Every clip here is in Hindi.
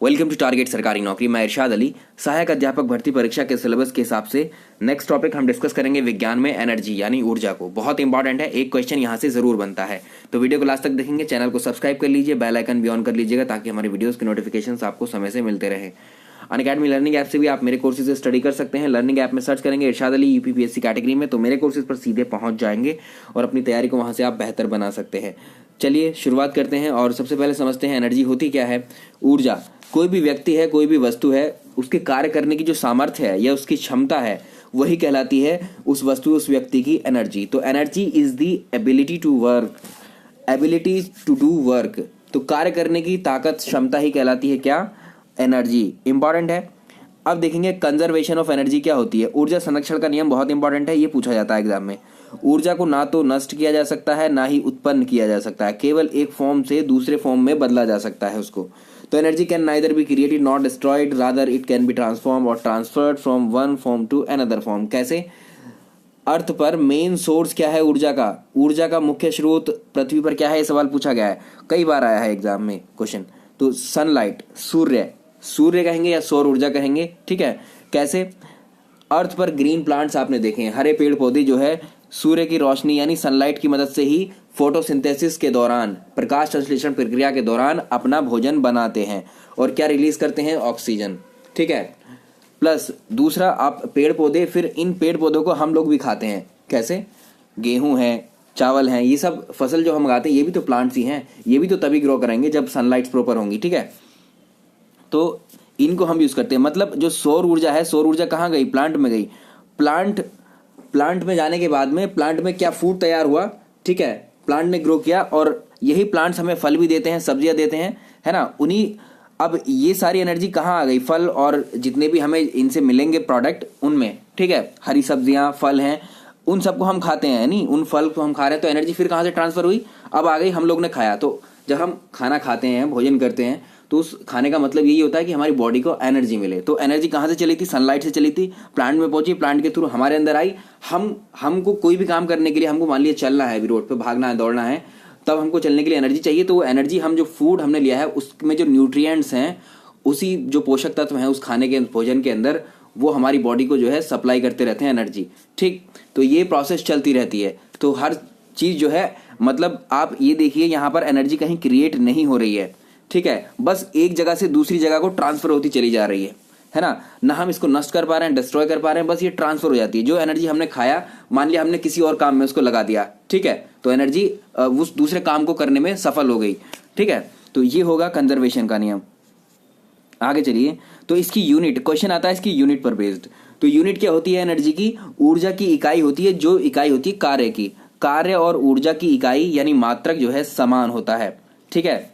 वेलकम टू टारगेट सरकारी नौकरी। मैं इरशाद अली, सहायक अध्यापक भर्ती परीक्षा के सिलेबस के हिसाब से नेक्स्ट टॉपिक हम डिस्कस करेंगे विज्ञान में एनर्जी यानी ऊर्जा को। बहुत इंपॉर्टेंट है, एक क्वेश्चन यहाँ से जरूर बनता है, तो वीडियो को लास्ट तक देखेंगे। चैनल को सब्सक्राइब कर लीजिए, बेल आइकन भी ऑन कर लीजिएगा ताकि हमारी वीडियोस के नोटिफिकेशन आपको समय से मिलते रहे। अनअकैडमी लर्निंग ऐप से भी आप मेरे कोर्सेज से स्टडी कर सकते हैं। लर्निंग ऐप में सर्च करेंगे इरशाद अली यूपीपीएससी कैटेगरी में, तो मेरे कोर्सेज पर सीधे पहुंच जाएंगे और अपनी तैयारी को वहां से आप बेहतर बना सकते हैं। चलिए शुरुआत करते हैं और सबसे पहले समझते हैं एनर्जी होती क्या है। ऊर्जा कोई भी व्यक्ति है, कोई भी वस्तु है, उसके कार्य करने की जो सामर्थ्य है या उसकी क्षमता है वही कहलाती है उस वस्तु उस व्यक्ति की एनर्जी। तो energy is the ability to work, ability to do work. तो कार्य करने की ताकत, क्षमता ही कहलाती है क्या, एनर्जी। इंपॉर्टेंट है। अब देखेंगे कंजर्वेशन ऑफ एनर्जी क्या होती है। ऊर्जा संरक्षण का नियम बहुत इंपॉर्टेंट है, ये पूछा जाता है एग्जाम में। ऊर्जा को ना तो नष्ट किया जा सकता है ना ही उत्पन्न किया जा सकता है, केवल एक फॉर्म से दूसरे फॉर्म में बदला जा सकता है उसको। तो energy can neither be created not destroyed, rather it can be transform और transferred from one form to another form. कैसे? अर्थ पर मेन सोर्स क्या है ऊर्जा का? ऊर्जा का मुख्य स्रोत पृथ्वी पर क्या है, ये सवाल पूछा गया है, कई बार आया है एग्जाम में क्वेश्चन। तो सनलाइट, सूर्य, सूर्य कहेंगे या सौर ऊर्जा कहेंगे, ठीक है। कैसे? अर्थ पर ग्रीन प्लांट्स आपने देखे हैं, हरे पेड़ पौधे जो है सूर्य की रोशनी यानी सनलाइट की मदद से ही फोटोसिंथेसिस के दौरान, प्रकाश संश्लेषण प्रक्रिया के दौरान अपना भोजन बनाते हैं और क्या रिलीज करते हैं, ऑक्सीजन, ठीक है। प्लस दूसरा, आप पेड़ पौधे, फिर इन पेड़ पौधों को हम लोग भी खाते हैं। कैसे? गेहूं है, चावल है, ये सब फसल जो हम उगाते हैं ये भी तो प्लांट्स ही हैं, ये भी तो तभी ग्रो करेंगे जब सनलाइट प्रॉपर होंगी, ठीक है। तो इनको हम यूज करते हैं। मतलब जो सौर ऊर्जा है, सौर ऊर्जा कहाँ गई, प्लांट में गई। प्लांट में जाने के बाद में प्लांट में क्या फूड तैयार हुआ, ठीक है, प्लांट ने ग्रो किया और यही प्लांट्स हमें फल भी देते हैं, सब्जियां देते हैं, है ना। उन्हीं, अब ये सारी एनर्जी कहाँ आ गई, फल और जितने भी हमें इनसे मिलेंगे प्रोडक्ट उनमें, ठीक है। हरी सब्जियां, फल हैं, उन सबको हम खाते हैं, नहीं, उन फल को हम खा रहे हैं, तो एनर्जी फिर कहाँ से ट्रांसफर हुई, अब आ गई, हम लोग ने खाया। तो जब हम खाना खाते हैं, भोजन करते हैं, तो उस खाने का मतलब यही होता है कि हमारी बॉडी को एनर्जी मिले। तो एनर्जी कहाँ से चली थी, सनलाइट से चली थी, प्लांट में पहुंची, प्लांट के थ्रू हमारे अंदर आई। हमको कोई भी काम करने के लिए, हमको मान लिया चलना है, अभी रोड पे भागना है, दौड़ना है, तब हमको चलने के लिए एनर्जी चाहिए। तो वो एनर्जी हम जो फूड हमने लिया है उसमें जो न्यूट्रिएंट्स हैं, उसी जो पोषक तत्व हैं उस खाने के भोजन के अंदर, वो हमारी बॉडी को जो है सप्लाई करते रहते हैं एनर्जी, ठीक। तो ये प्रोसेस चलती रहती है। तो हर चीज जो है, मतलब आप ये देखिए यहाँ पर एनर्जी कहीं क्रिएट नहीं हो रही है, ठीक है, बस एक जगह से दूसरी जगह को ट्रांसफर होती चली जा रही है ना। ना हम इसको नष्ट कर पा रहे हैं, डिस्ट्रॉय कर पा रहे हैं, बस ये ट्रांसफर हो जाती है। जो एनर्जी हमने खाया, मान लिया हमने किसी और काम में उसको लगा दिया, ठीक है, तो एनर्जी उस दूसरे काम को करने में सफल हो गई, ठीक है। तो ये होगा कंजर्वेशन का नियम। आगे चलिए, तो इसकी यूनिट, क्वेश्चन आता है इसकी यूनिट पर बेस्ड। तो यूनिट क्या होती है एनर्जी की? ऊर्जा की इकाई होती है, जो इकाई होती है कार्य की। कार्य और ऊर्जा की इकाई यानी मात्रक जो है समान होता है, ठीक है।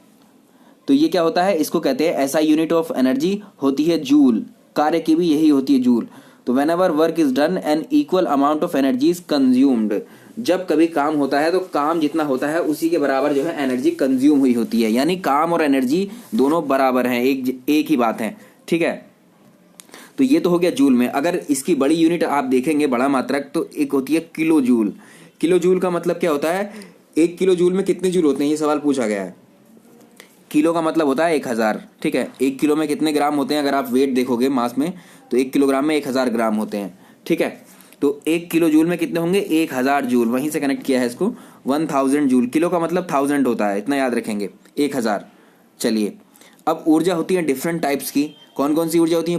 तो ये क्या होता है, इसको कहते हैं ऐसा यूनिट ऑफ एनर्जी होती है जूल। कार्य की भी यही होती है, जूल। तो when ever work is done an equal amount of energy is consumed. जब कभी काम होता है तो काम जितना होता है उसी के बराबर जो है एनर्जी कंज्यूम हुई होती है, यानी काम और एनर्जी दोनों बराबर हैं, एक ही बात है, ठीक है। तो ये तो हो गया जूल में। अगर इसकी बड़ी यूनिट आप देखेंगे, बड़ा मात्रक, तो एक होती है किलो जूल। किलो जूल का मतलब क्या होता है, 1 किलो जूल में कितने जूल होते हैं, ये सवाल पूछा गया है। किलो का मतलब होता है 1000, ठीक है। 1 किलो में कितने ग्राम होते हैं, अगर आप वेट देखोगे मास में, तो 1 किलोग्राम में 1000 ग्राम होते हैं, ठीक है। तो 1 किलो जूल में कितने होंगे, 1000 जूल, वहीं से कनेक्ट किया है इसको, 1000 जूल। किलो का मतलब 1000 होता है, इतना याद रखेंगे, 1000। चलिए, अब ऊर्जा होती है डिफरेंट टाइप्स की। कौन कौन सी ऊर्जा होती है?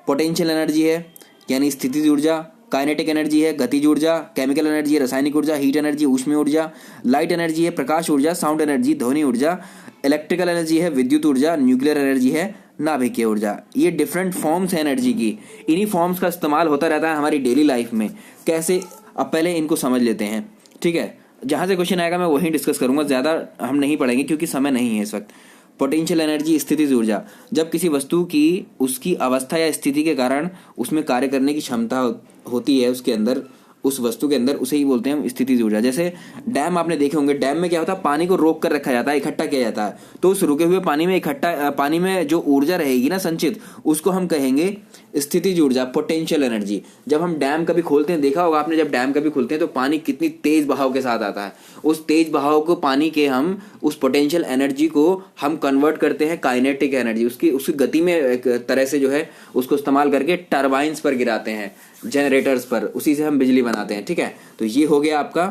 पोटेंशियल एनर्जी है यानी स्थितिज ऊर्जा, काइनेटिक एनर्जी है गतिज ऊर्जा, केमिकल एनर्जी है रासायनिक ऊर्जा, हीट एनर्जी ऊष्मीय ऊर्जा, लाइट एनर्जी है प्रकाश ऊर्जा, साउंड एनर्जी ध्वनि ऊर्जा, इलेक्ट्रिकल एनर्जी है विद्युत ऊर्जा, न्यूक्लियर एनर्जी है नाभिकीय ऊर्जा। ये डिफरेंट फॉर्म्स है एनर्जी की। इन्हीं फॉर्म्स का इस्तेमाल होता रहता है हमारी डेली लाइफ में। कैसे? अब पहले इनको समझ लेते हैं, ठीक है। जहां से क्वेश्चन आएगा मैं वहीं डिस्कस करूंगा, ज्यादा हम नहीं पढ़ेंगे क्योंकि समय नहीं है इस वक्त। पोटेंशियल एनर्जी, स्थितिज ऊर्जा, जब किसी वस्तु की उसकी अवस्था या स्थिति के कारण उसमें कार्य करने की क्षमता होती है उसके अंदर, उस वस्तु के अंदर, उसे ही बोलते हैं हम स्थितिज ऊर्जा। जैसे डैम आपने देखे होंगे, डैम में क्या होता है, पानी को रोक कर रखा जाता है, इकट्ठा किया जाता है। तो उस रुके हुए पानी में जो ऊर्जा रहेगी ना संचित, उसको हम कहेंगे स्थितिज ऊर्जा, पोटेंशियल एनर्जी। जब हम डैम कभी खोलते हैं, देखा होगा आपने, जब डैम कभी खोलते हैं तो पानी कितनी तेज बहाव के साथ आता है। उस तेज बहाव को पानी के हम उस पोटेंशियल एनर्जी को हम कन्वर्ट करते हैं काइनेटिक एनर्जी, उसकी गति में एक तरह से जो है उसको इस्तेमाल करके टरबाइंस पर गिराते हैं, जनरेटर्स पर, उसी से हम बिजली बनाते हैं। ठीक है, तो ये हो गया आपका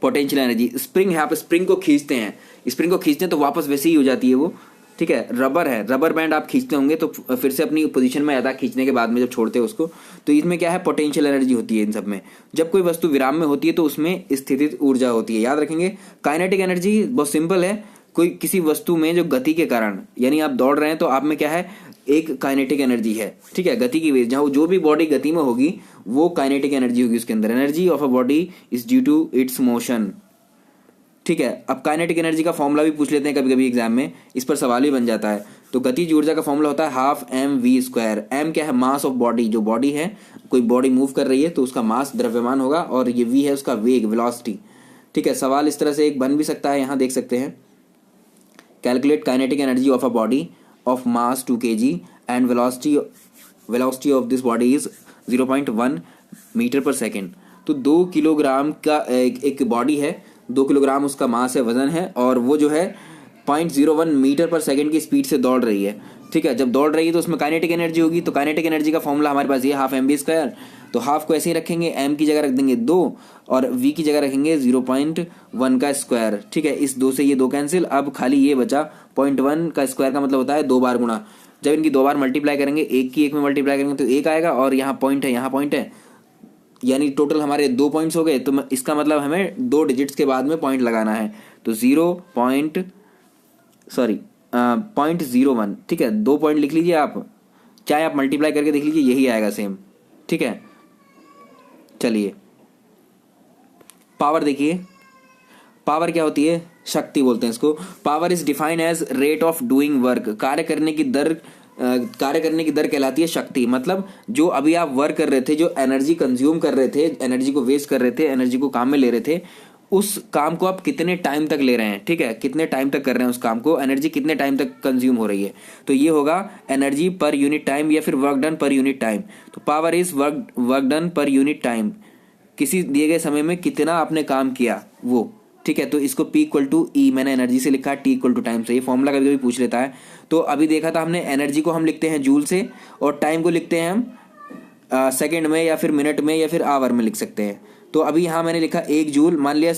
पोटेंशियल एनर्जी। स्प्रिंग है, आप स्प्रिंग को खींचते हैं, स्प्रिंग को खींचते हैं तो वापस वैसे ही हो जाती है वो। ठीक है, रबर है, रबर बैंड आप खींचते होंगे तो फिर से अपनी पोजीशन में आता है खींचने के बाद में, जब छोड़ते हैं उसको। तो इसमें क्या है, पोटेंशियल एनर्जी होती है इन सब में। जब कोई वस्तु विराम में होती है तो उसमें स्थितिज ऊर्जा होती है, याद रखेंगे। काइनेटिक एनर्जी बहुत सिंपल है, कोई किसी वस्तु में जो गति के कारण, यानी आप दौड़ रहे हैं तो आप में क्या है, एक काइनेटिक एनर्जी है। ठीक है, गति की वजह, जहाँ जो भी बॉडी गति में होगी वो काइनेटिक एनर्जी होगी उसके अंदर। Energy of a body is due to its motion. ठीक है, अब काइनेटिक एनर्जी का फॉर्मूला भी पूछ लेते हैं कभी कभी एग्जाम में, इस पर सवाल भी बन जाता है। तो गतिज ऊर्जा का फॉर्मूला होता है हाफ एम वी स्क्वायर। एम क्या है, मास ऑफ बॉडी, जो बॉडी है, कोई बॉडी मूव कर रही है तो उसका मास द्रव्यमान होगा, और ये वी है उसका वेग, वेलोसिटी। ठीक है, सवाल इस तरह से एक बन भी सकता है, यहाँ देख सकते हैं, calculate kinetic energy of a body of mass 2 kg and velocity of this body is 0.1 metre per second. तो 2 किलोग्राम का एक बॉडी है, 2 किलोग्राम उसका मास है, वजन है, और वो जो है 0.01 मीटर पर सेकेंड की स्पीड से दौड़ रही है। ठीक है, जब दौड़ रही है तो उसमें काइनेटिक एनर्जी होगी। तो काइनेटिक एनर्जी का फॉर्मूला हमारे पास ये हाफ एम बी स्क्वायर। तो हाफ को ऐसे ही रखेंगे, एम की जगह रख देंगे 2 और वी की जगह रखेंगे 0.1 का स्क्वायर। ठीक है, इस 2 से ये 2 कैंसिल, अब खाली ये बचा 0.1 का स्क्वायर का मतलब होता है 2 बार गुणा। जब इनकी 2 बार मल्टीप्लाई करेंगे, एक की एक में मल्टीप्लाई करेंगे तो 1 आएगा, और यहाँ पॉइंट है, यहाँ पॉइंट है, यानी टोटल हमारे 2 पॉइंट्स हो गए। तो इसका मतलब हमें 2 डिजिट्स के बाद में पॉइंट लगाना है। तो 0.01। ठीक है, 2 पॉइंट लिख लीजिए आप, चाहे आप मल्टीप्लाई करके देख लीजिए, यही आएगा सेम। ठीक है, चलिए पावर देखिए, पावर क्या होती है, शक्ति बोलते हैं इसको। Power is defined as rate of doing work, कार्य करने की दर कहलाती है शक्ति। मतलब जो अभी आप वर्क कर रहे थे, जो एनर्जी कंज्यूम कर रहे थे, एनर्जी को वेस्ट कर रहे थे, एनर्जी को काम में ले रहे थे, उस काम को आप कितने टाइम तक ले रहे हैं। ठीक है, कितने टाइम तक कर रहे हैं उस काम को, एनर्जी कितने टाइम तक कंज्यूम हो रही है। तो ये होगा एनर्जी पर यूनिट टाइम या फिर work done per unit time. तो power is work done per unit time, किसी दिए गए समय में कितना आपने काम किया वो। ठीक है, तो इसको P इक्वल टू ई, मैंने एनर्जी से लिखा है, T इक्वल टू टाइम से। ये फॉर्मूला कभी कभी पूछ लेता है। तो अभी देखा था हमने, एनर्जी को हम लिखते हैं जूल से, और टाइम को लिखते हैं हम सेकेंड में या फिर मिनट में या फिर आवर में लिख सकते हैं। तो अभी यहाँ मैंने लिखा 1 जूल, मान लिया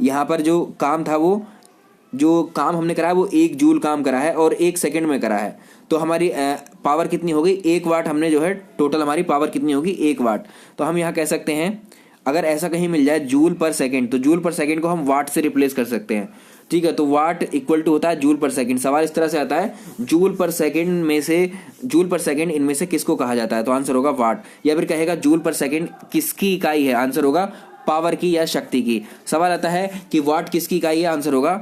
यहाँ पर जो काम था, वो जो काम हमने करा है वो 1 जूल काम करा है और 1 सेकेंड में करा है। तो हमारी पावर कितनी हो गई, 1 वाट। हमने जो है टोटल हमारी पावर कितनी होगी, 1 वाट। तो हम यहाँ कह सकते हैं, अगर ऐसा कहीं मिल जाए जूल पर सेकेंड, तो जूल पर सेकेंड को हम वाट से रिप्लेस कर सकते हैं। ठीक है, तो वाट इक्वल टू होता है जूल पर सेकेंड। सवाल इस तरह से आता है, जूल पर सेकेंड इनमें से किसको कहा जाता है, तो आंसर होगा वाट। या फिर कहेगा जूल पर सेकेंड किसकी इकाई है, आंसर होगा पावर की या शक्ति की। सवाल आता है कि वाट किसकी इकाई है, आंसर होगा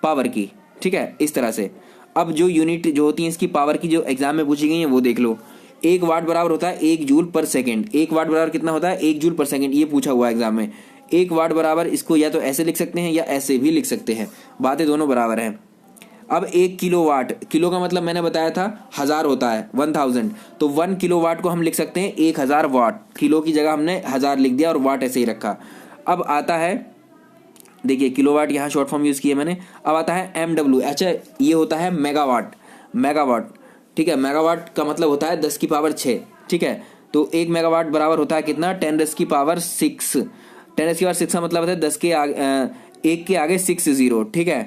पावर की। ठीक है, इस तरह से। अब जो यूनिट जो होती है इसकी पावर की, जो एग्जाम में पूछी गई है वो देख लो। 1 वाट बराबर होता है 1 जूल पर सेकेंड। 1 वाट बराबर कितना होता है, 1 जूल पर सेकेंड, ये पूछा हुआ है एग्जाम में। 1 वाट बराबर, इसको या तो ऐसे लिख सकते हैं या ऐसे भी लिख सकते हैं, बातें दोनों बराबर हैं। अब 1 किलो वाट, किलो का मतलब मैंने बताया था 1000 होता है, 1000। तो 1 किलो वाट को हम लिख सकते हैं 1000 वाट। किलो की जगह हमने 1000 लिख दिया और वाट ऐसे ही रखा। अब आता है, देखिए किलोवाट यहाँ शॉर्ट फॉर्म यूज किया मैंने। अब आता है MW, अच्छा ये होता है मेगावाट। ठीक है, मेगावाट का मतलब होता है 10 की पावर 6। ठीक है, तो 1 मेगावाट बराबर होता है कितना, 10 की पावर 6। 10 की पावर 6 का मतलब होता है 10 के आगे 1 के आगे 6 0। ठीक है,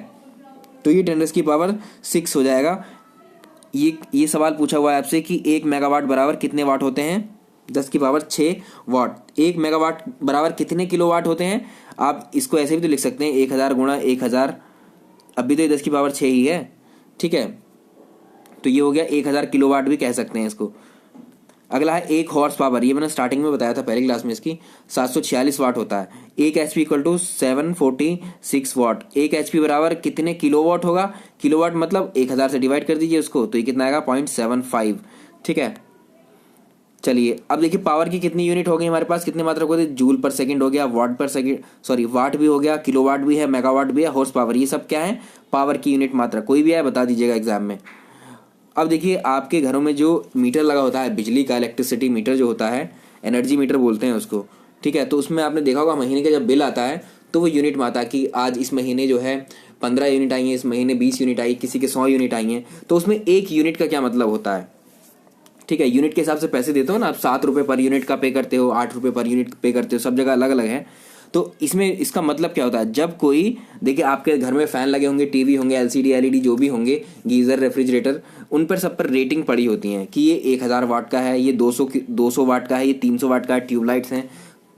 तो ये 10 की पावर 6 हो जाएगा। ये सवाल पूछा हुआ है आपसे कि 1 मेगावाट बराबर कितने वाट होते हैं, 10 की पावर 6 वाट। 1 मेगावाट बराबर कितने किलोवाट होते हैं, आप इसको ऐसे भी तो लिख सकते हैं 1000 गुणा 1000, अभी तो ये 10 की पावर 6 ही है। ठीक है, तो ये हो गया 1000 किलोवाट भी कह सकते हैं इसको। अगला है 1 हॉर्स पावर, ये मैंने स्टार्टिंग में बताया था पहली क्लास में, इसकी 746 वाट होता है। 1 HP equal to 746 watt. 1 HP बराबर कितने किलोवाट होगा, किलोवाट मतलब 1000 से डिवाइड कर दीजिए उसको, तो ये कितना आएगा 0.75। ठीक है, चलिए अब देखिए पावर की कितनी यूनिट हो गई हमारे पास, कितने मात्रक होते हैं, जूल पर सेकंड हो गया, वाट पर सेकंड, सॉरी वाट भी हो गया, किलोवाट भी है, मेगावाट भी है, हॉर्स पावर, ये सब क्या है पावर की यूनिट मात्रा। कोई भी है बता दीजिएगा एग्जाम में। अब देखिए आपके घरों में जो मीटर लगा होता है बिजली का, इलेक्ट्रिसिटी मीटर जो होता है, एनर्जी मीटर बोलते हैं उसको, ठीक है। तो उसमें आपने देखा होगा महीने का जब बिल आता है तो वो यूनिट में आता है कि आज इस महीने जो है 15 यूनिट आई हैं, इस महीने 20 यूनिट आई, किसी के 100 यूनिट आई हैं। तो उसमें एक यूनिट का क्या मतलब होता है, ठीक है। यूनिट के हिसाब से पैसे देते हो ना आप, 7 रुपये पर यूनिट का पे करते हो, 8 रुपये पर यूनिट पे करते हो, सब जगह अलग अलग है। तो इसमें इसका मतलब क्या होता है, जब कोई देखिए आपके घर में फैन लगे होंगे, टीवी होंगे, एलसीडी एलईडी जो भी होंगे, गीजर रेफ्रिजरेटर, उन पर सब पर रेटिंग पड़ी होती है कि ये 1000 वाट का है, ये 200 वाट का है, ये 300 वाट का है, ट्यूबलाइट्स हैं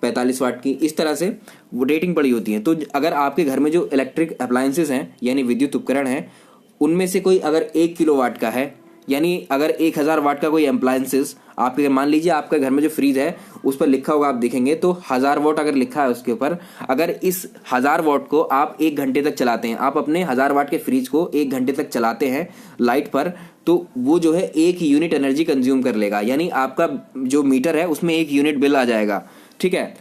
45 वाट की, इस तरह से वो रेटिंग पड़ी होती है। तो अगर आपके घर में जो इलेक्ट्रिक अप्लायंसेस हैं यानी विद्युत उपकरण हैं, उनमें से कोई अगर 1 किलोवाट का है, यानी अगर 1000 वाट का कोई अप्लायंसेस आपके, मान लीजिए आपके घर में जो फ्रीज है उस पर लिखा होगा, आप देखेंगे तो 1000 वाट अगर लिखा है उसके ऊपर, अगर इस 1000 वाट को आप 1 घंटे तक चलाते हैं, आप अपने 1000 वाट के फ्रिज को 1 घंटे तक चलाते हैं लाइट पर, तो वो जो है 1 यूनिट एनर्जी कंज्यूम कर लेगा, यानी आपका जो मीटर है उसमें 1 यूनिट बिल आ जाएगा, ठीक है।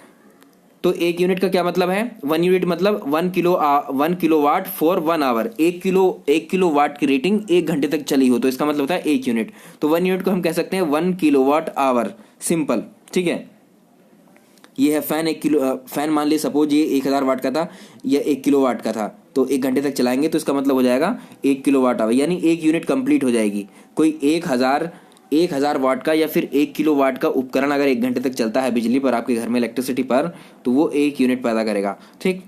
तो 1 यूनिट का क्या मतलब है, 1 यूनिट मतलब 1 kilowatt for 1 hour, 1 kilowatt की रेटिंग 1 घंटे तक चली हो तो इसका मतलब होता है 1 यूनिट। तो 1 यूनिट को हम कह सकते हैं 1 किलो वाट आवर, सिंपल, ठीक है। ये है फैन, फैन मान लीजिए सपोज ये 1000 वाट का था या 1 किलो वाट का था, तो 1 घंटे तक चलाएंगे तो इसका मतलब हो जाएगा 1 किलो वाट आवर, यानी 1 यूनिट कंप्लीट हो जाएगी। कोई 1000 वाट का या फिर 1 किलो वाट का उपकरण अगर 1 घंटे तक चलता है बिजली पर, आपके घर में इलेक्ट्रिसिटी पर, तो वो 1 यूनिट पैदा करेगा, ठीक।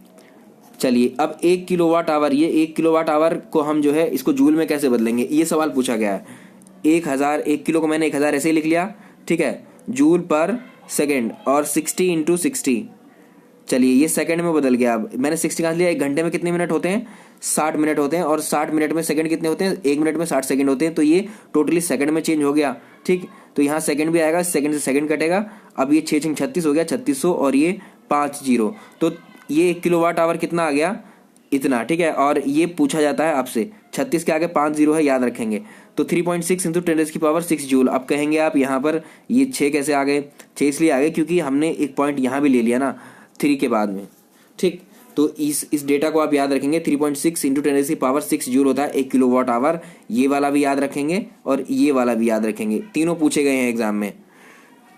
चलिए अब 1 किलो वाट आवर, ये 1 किलो वाट आवर को हम जो है इसको जूल में कैसे बदलेंगे, ये सवाल पूछा गया है। 1 किलो को मैंने 1000 ऐसे ही लिख लिया, ठीक है, जूल पर सेकेंड, और 60 इंटू 60, चलिए ये सेकंड में बदल गया। अब मैंने 60 कहा लिया, 1 घंटे में कितने मिनट होते हैं, 60 मिनट होते हैं, और 60 मिनट में सेकंड कितने होते हैं, 1 मिनट में 60 सेकंड होते हैं, तो ये टोटली सेकंड में चेंज हो गया, ठीक। तो यहाँ सेकंड भी आएगा, सेकंड से सेकंड कटेगा, अब ये 6 36 हो गया, 3600, और ये 5 जीरो, तो ये 1 किलो वाट आवर कितना आ गया, इतना, ठीक है। और ये पूछा जाता है आपसे, 36 के आगे 5 जीरो है, याद रखेंगे, तो 3.6 इंटू 10⁻6 जूल। अब कहेंगे आप यहाँ पर ये 6 कैसे आ गए, 6 इसलिए आ गए क्योंकि हमने एक पॉइंट यहाँ भी ले लिया ना 3 के बाद में, ठीक। तो इस डेटा को आप याद रखेंगे, 3.6 इंटू 10⁻6 जूल होता है 1 किलो वाट आवर, ये वाला भी याद रखेंगे और ये वाला भी याद रखेंगे, तीनों पूछे गए हैं एग्जाम में।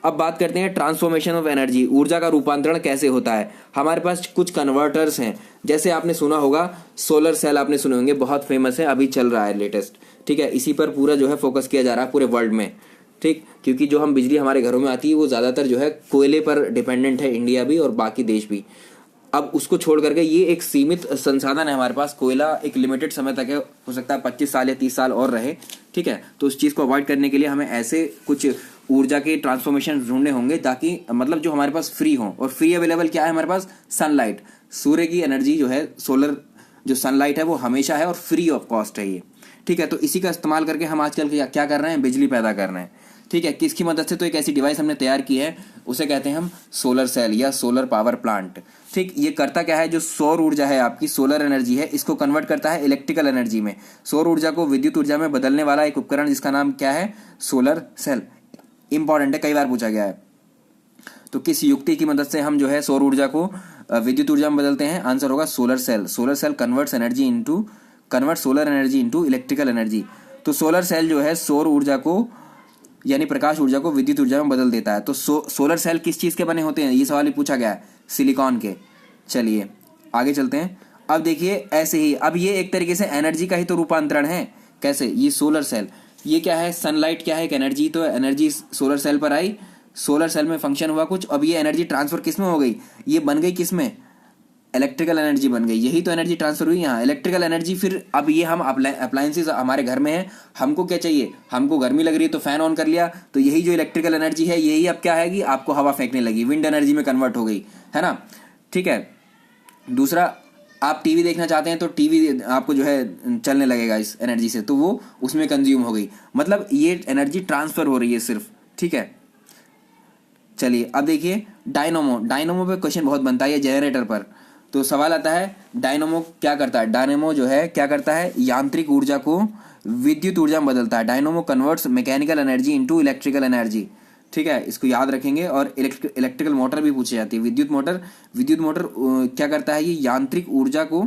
अब बात करते हैं ट्रांसफॉर्मेशन ऑफ एनर्जी, ऊर्जा का रूपांतरण कैसे होता है। हमारे पास कुछ कन्वर्टर्स हैं, जैसे आपने सुना होगा सोलर सेल, आपने सुने होंगे, बहुत फेमस है, अभी चल रहा है लेटेस्ट, ठीक है। इसी पर पूरा जो है फोकस किया जा रहा है पूरे वर्ल्ड में, ठीक, क्योंकि जो हम बिजली हमारे घरों में आती है वो ज़्यादातर जो है कोयले पर डिपेंडेंट है, इंडिया भी और बाकी देश भी। अब उसको छोड़ करके ये एक सीमित संसाधन है हमारे पास, कोयला एक लिमिटेड समय तक है, हो सकता है 25 साल या 30 साल और रहे, ठीक है। तो उस चीज़ को अवॉइड करने के लिए हमें ऐसे कुछ ऊर्जा के ट्रांसफॉर्मेशन ढूंढने होंगे ताकि मतलब जो हमारे पास फ्री हो, और फ्री अवेलेबल क्या है हमारे पास, सनलाइट, सूर्य की एनर्जी जो है, सोलर जो सनलाइट है वो हमेशा है और फ्री ऑफ कॉस्ट है ये, ठीक है। तो इसी का इस्तेमाल करके हम आजकल क्या कर रहे हैं, बिजली पैदा कर रहे हैं, ठीक है। किसकी मदद से, तो एक ऐसी डिवाइस हमने तैयार की है, उसे कहते हैं हम सोलर सेल या सोलर पावर प्लांट, ठीक। ये करता क्या है, जो सौर ऊर्जा है आपकी, सोलर एनर्जी है, इसको कन्वर्ट करता है इलेक्ट्रिकल एनर्जी में, सौर ऊर्जा को विद्युत ऊर्जा में बदलने वाला एक उपकरण जिसका नाम क्या है, सोलर सेल। इंपॉर्टेंट है, कई बार पूछा गया है। तो किस युक्ति की मदद से हम जो है सौर ऊर्जा को विद्युत ऊर्जा में बदलते हैं, आंसर होगा solar cell. Solar cell convert solar energy into electrical energy. तो सोलर सेल जो है सौर ऊर्जा को यानी प्रकाश ऊर्जा को विद्युत ऊर्जा में बदल देता है। तो सोलर सेल किस चीज के बने होते हैं, ये सवाल ही पूछा गया है, सिलिकॉन के। चलिए आगे चलते हैं। अब देखिए ऐसे ही, अब ये एक तरीके से एनर्जी का ही तो रूपांतरण है। कैसे, ये सोलर सेल, ये क्या है, सनलाइट क्या है, एक एनर्जी, तो एनर्जी सोलर सेल पर आई, सोलर सेल में फंक्शन हुआ कुछ, अब ये एनर्जी ट्रांसफर किस में हो गई, ये बन गई किस में, इलेक्ट्रिकल एनर्जी बन गई, यही तो एनर्जी ट्रांसफर हुई यहाँ, इलेक्ट्रिकल एनर्जी। फिर अब ये हम अप्लायंसेस हमारे घर में है, हमको क्या चाहिए, हमको गर्मी लग रही है तो फैन ऑन कर लिया, तो यही जो इलेक्ट्रिकल एनर्जी है यही अब क्या है कि आपको हवा फेंकने लगी, विंड एनर्जी में कन्वर्ट हो गई, है ना, ठीक है। दूसरा, आप टीवी देखना चाहते हैं तो टीवी आपको जो है चलने लगेगा इस एनर्जी से, तो वो उसमें कंज्यूम हो गई, मतलब ये एनर्जी ट्रांसफर हो रही है सिर्फ, ठीक है। चलिए अब देखिए डायनोमो पे क्वेश्चन बहुत बनता है, जनरेटर पर। तो सवाल आता है डायनोमो क्या करता है, डायनोमो जो है क्या करता है, यांत्रिक ऊर्जा को विद्युत ऊर्जा में बदलता है। Dynamo converts mechanical energy into electrical energy, ठीक है, इसको याद रखेंगे। और इलेक्ट्रिकल मोटर भी पूछी जाती है, विद्युत मोटर क्या करता है, ये यांत्रिक ऊर्जा को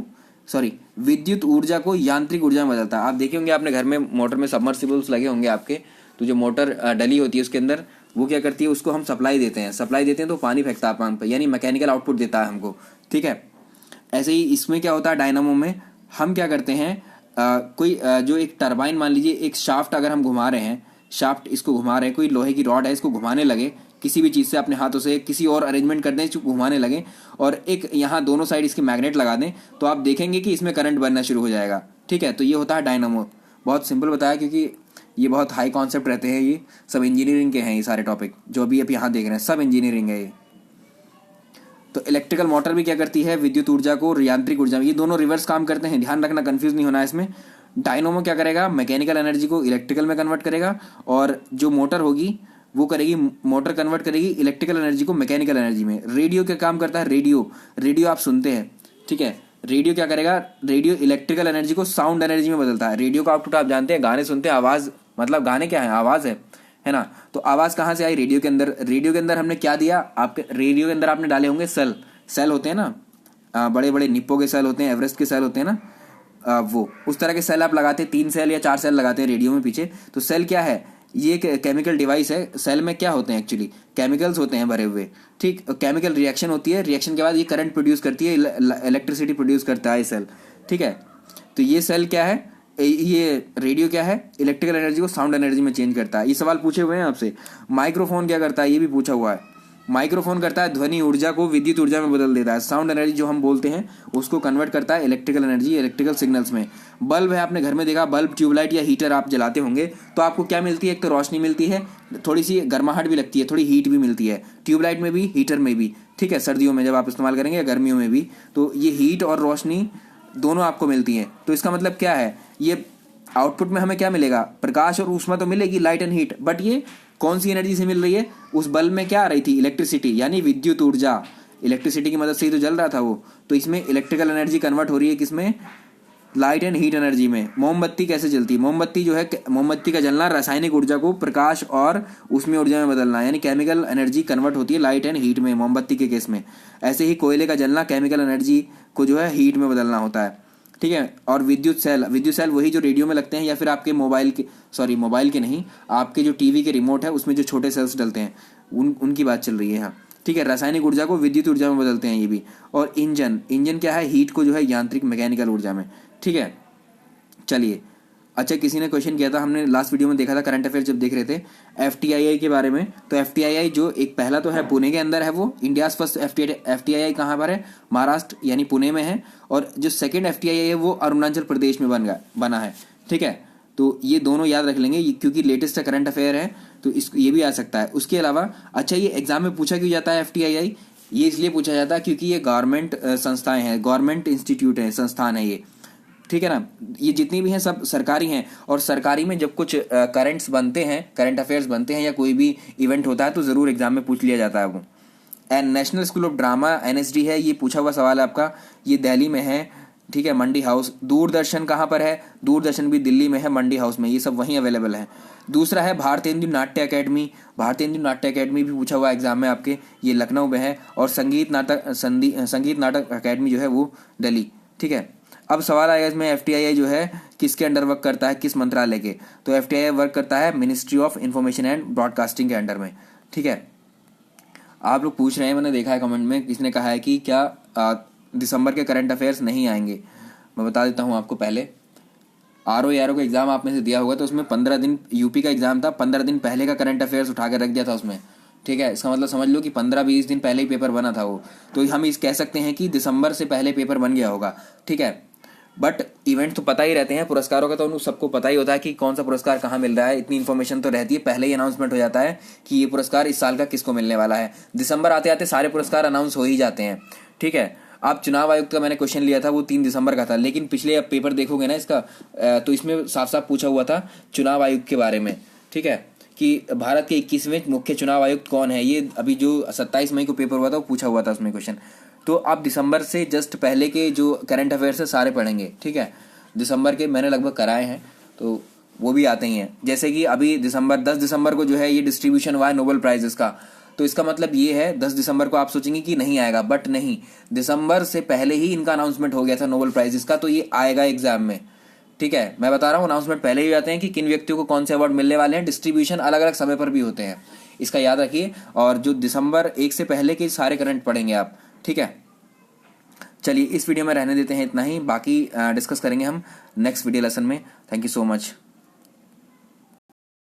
सॉरी विद्युत ऊर्जा को यांत्रिक ऊर्जा में बदलता है। आप देखे होंगे आपने घर में मोटर में सबमर्सिबल्स लगे होंगे आपके, तो जो मोटर डली होती है उसके अंदर वो क्या करती है, उसको हम सप्लाई देते हैं तो पानी फेंकता है पंप पे, यानी मैकेनिकल आउटपुट देता है हमको, ठीक है। ऐसे ही इसमें क्या होता है, डायनामो में हम क्या करते हैं, जो एक टरबाइन मान लीजिए, एक शाफ्ट अगर हम घुमा रहे हैं, शाफ्ट इसको घुमा रहे हैं, कोई लोहे की रॉड है इसको घुमाने लगे किसी भी चीज़ से, अपने हाथों से किसी और अरेंजमेंट कर दें, इसको घुमाने लगे और एक यहाँ दोनों साइड इसके मैग्नेट लगा दें, तो आप देखेंगे कि इसमें करंट बनना शुरू हो जाएगा, ठीक है। तो ये होता है डायनामो। बहुत सिंपल बताया, क्योंकि ये बहुत हाई कॉन्सेप्ट रहते हैं, ये सब इंजीनियरिंग के हैं, ये सारे टॉपिक जो भी आप यहाँ देख रहे हैं सब इंजीनियरिंग है ये। तो इलेक्ट्रिकल मोटर भी क्या करती है, विद्युत ऊर्जा को यांत्रिक ऊर्जा में, ये दोनों रिवर्स काम करते हैं, ध्यान रखना, कंफ्यूज नहीं होना है इसमें। डायनोमो क्या करेगा, मैकेनिकल एनर्जी को इलेक्ट्रिकल में कन्वर्ट करेगा, और जो मोटर होगी वो करेगी, मोटर कन्वर्ट करेगी इलेक्ट्रिकल एनर्जी को मैकेनिकल एनर्जी में। रेडियो क्या काम करता है, रेडियो आप सुनते हैं, ठीक है। रेडियो क्या करेगा, रेडियो इलेक्ट्रिकल एनर्जी को साउंड एनर्जी में बदलता है। रेडियो का आउटपुट आप जानते हैं, गाने सुनते हैं, आवाज़, मतलब गाने क्या है, आवाज़ है ना। तो आवाज़ कहाँ से आई, रेडियो के अंदर। रेडियो के अंदर हमने क्या दिया, आपके रेडियो के अंदर आपने डाले होंगे सेल होते हैं ना, बड़े बड़े निप्पो के सेल होते हैं, एवरेस्ट के सेल होते हैं ना, वो उस तरह के सेल आप लगाते हैं, 3 सेल या 4 सेल लगाते हैं रेडियो में पीछे। तो सेल क्या है, ये एक केमिकल डिवाइस है। सेल में क्या होते हैं, एक्चुअली केमिकल्स होते हैं भरे हुए, ठीक। केमिकल रिएक्शन होती है, रिएक्शन के बाद ये करंट प्रोड्यूस करती है, इलेक्ट्रिसिटी प्रोड्यूस करता है सेल, ठीक है। तो ये सेल क्या है, ये रेडियो क्या है, इलेक्ट्रिकल एनर्जी को साउंड एनर्जी में चेंज करता है। ये सवाल पूछे हुए हैं आपसे। माइक्रोफोन क्या करता है, ये भी पूछा हुआ है। माइक्रोफोन करता है ध्वनि ऊर्जा को विद्युत ऊर्जा में बदल देता है। साउंड एनर्जी जो हम बोलते हैं उसको कन्वर्ट करता है इलेक्ट्रिकल एनर्जी, इलेक्ट्रिकल सिग्नल्स में। बल्ब है, आपने घर में देखा, बल्ब, ट्यूबलाइट या हीटर आप जलाते होंगे तो आपको क्या मिलती है, एक तो रोशनी मिलती है, थोड़ी सी गर्माहट भी लगती है, थोड़ी हीट भी मिलती है, ट्यूबलाइट में भी, हीटर में भी, ठीक है। सर्दियों में जब आप इस्तेमाल करेंगे या गर्मियों में भी, तो ये हीट और रोशनी दोनों आपको मिलती हैं। तो इसका मतलब क्या है, ये आउटपुट में हमें क्या मिलेगा, प्रकाश और ऊष्मा तो मिलेगी, लाइट एंड हीट, बट ये कौन सी एनर्जी से मिल रही है, उस बल्ब में क्या आ रही थी, इलेक्ट्रिसिटी, यानी विद्युत ऊर्जा। इलेक्ट्रिसिटी की मदद से ही तो जल रहा था वो, तो इसमें इलेक्ट्रिकल एनर्जी कन्वर्ट हो रही है किसमें, लाइट एंड हीट एनर्जी में। मोमबत्ती कैसे जलती है, मोमबत्ती जो है, मोमबत्ती का जलना रासायनिक ऊर्जा को प्रकाश और उसमें ऊर्जा में बदलना, यानी केमिकल एनर्जी कन्वर्ट होती है लाइट एंड हीट में, मोमबत्ती के केस में। ऐसे ही कोयले का जलना केमिकल एनर्जी को जो है हीट में बदलना होता है, ठीक है। और विद्युत सेल वही जो रेडियो में लगते हैं, या फिर आपके मोबाइल के नहीं, आपके जो टीवी के रिमोट है उसमें जो छोटे सेल्स डलते हैं, उनकी बात चल रही है यहाँ, ठीक है। रासायनिक ऊर्जा को विद्युत ऊर्जा में बदलते हैं ये भी। और इंजन क्या है, हीट को जो है यांत्रिक मैकेनिकल ऊर्जा में, ठीक है। चलिए, अच्छा, किसी ने क्वेश्चन किया था, हमने लास्ट वीडियो में देखा था, करंट अफेयर जब देख रहे थे FTII के बारे में। तो FTII जो एक पहला तो है पुणे के अंदर है, वो इंडियाज फर्स्ट FTII कहाँ पर है, महाराष्ट्र यानी पुणे में है। और जो सेकंड FTII है वो अरुणाचल प्रदेश में बना है, ठीक है। तो ये दोनों याद रख लेंगे, क्योंकि लेटेस्ट करंट अफेयर है, तो ये भी आ सकता है। उसके अलावा अच्छा, ये एग्जाम में पूछा क्यों जाता है FTII, ये इसलिए पूछा जाता है क्योंकि ये गवर्नमेंट संस्थाएं हैं, गवर्नमेंट इंस्टीट्यूट है, संस्थान है ये, ठीक है ना। ये जितनी भी हैं सब सरकारी हैं, और सरकारी में जब कुछ करंट्स बनते हैं, करंट अफेयर्स बनते हैं, या कोई भी इवेंट होता है तो ज़रूर एग्जाम में पूछ लिया जाता है वो। And national school of drama NSD है, ये पूछा हुआ सवाल है आपका, ये दिल्ली में है, ठीक है, मंडी हाउस। दूरदर्शन कहाँ पर है, दूरदर्शन भी दिल्ली में है, मंडी हाउस में, ये सब वहीं अवेलेबल है। दूसरा है भारतीय हिंदी नाट्य अकेडमी, भारतीय हिंदी नाट्य अकेडमी भी पूछा हुआ एग्जाम में आपके, ये लखनऊ में है। और संगीत नाटक अकेडमी जो है वो दिल्ली, ठीक है। अब सवाल आएगा इसमें, FTII जो है किसके अंडर वर्क करता है, किस मंत्रालय के। तो FTII वर्क करता है ministry of information and broadcasting के अंडर में, ठीक है। आप लोग पूछ रहे हैं, मैंने देखा है कमेंट में, किसने कहा है कि क्या दिसंबर के करंट अफेयर्स नहीं आएंगे। मैं बता देता हूँ आपको, पहले RO का एग्जाम आप में से दिया होगा, तो उसमें 15 दिन, यूपी का एग्जाम था, 15 दिन पहले का करंट अफेयर्स उठा कर रख दिया था उसमें, ठीक है। इसका मतलब समझ लो कि 15-20 दिन पहले ही पेपर बना था वो, तो हम इस कह सकते हैं कि दिसंबर से पहले पेपर बन गया होगा, ठीक है। बट इवेंट तो पता ही रहते हैं, पुरस्कारों का तो उन सबको पता ही होता है कि कौन सा पुरस्कार कहाँ मिल रहा है, इतनी इन्फॉर्मेशन तो रहती है, पहले ही अनाउंसमेंट हो जाता है कि ये पुरस्कार इस साल का किसको मिलने वाला है। दिसंबर आते आते सारे पुरस्कार अनाउंस हो ही जाते हैं, ठीक है। आप चुनाव आयुक्त का मैंने क्वेश्चन लिया था, वो 3 दिसंबर का था, लेकिन पिछले अब पेपर देखोगे ना इसका, तो इसमें साफ साफ पूछा हुआ था चुनाव आयुक्त के बारे में, ठीक है, कि भारत के 21वें मुख्य चुनाव आयुक्त कौन है। ये अभी जो 27 मई को पेपर हुआ था वो पूछा हुआ था उसमें क्वेश्चन। तो आप दिसंबर से जस्ट पहले के जो करंट अफेयर्स है सारे पढ़ेंगे, ठीक है। दिसंबर के मैंने लगभग कराए हैं, तो वो भी आते ही हैं। जैसे कि अभी 10 दिसंबर को जो है ये डिस्ट्रीब्यूशन हुआ है नोबेल प्राइजेस का, तो इसका मतलब ये है 10 दिसंबर को आप सोचेंगे कि नहीं आएगा, बट नहीं, दिसंबर से पहले ही इनका अनाउंसमेंट हो गया था नोबेल प्राइजेस का, तो ये आएगा एग्जाम में। ठीक है, मैं बता रहा हूँ अनाउंसमेंट पहले ही आते हैं कि किन व्यक्तियों को कौन से अवार्ड मिलने वाले हैं, डिस्ट्रीब्यूशन अलग अलग समय पर भी होते हैं, इसका याद रखिए। और जो दिसंबर 1 से पहले के सारे करंट पढ़ेंगे आप। ठीक है, चलिए इस वीडियो में रहने देते हैं इतना ही, बाकी डिस्कस करेंगे हम नेक्स्ट वीडियो लेसन में। Thank you so much.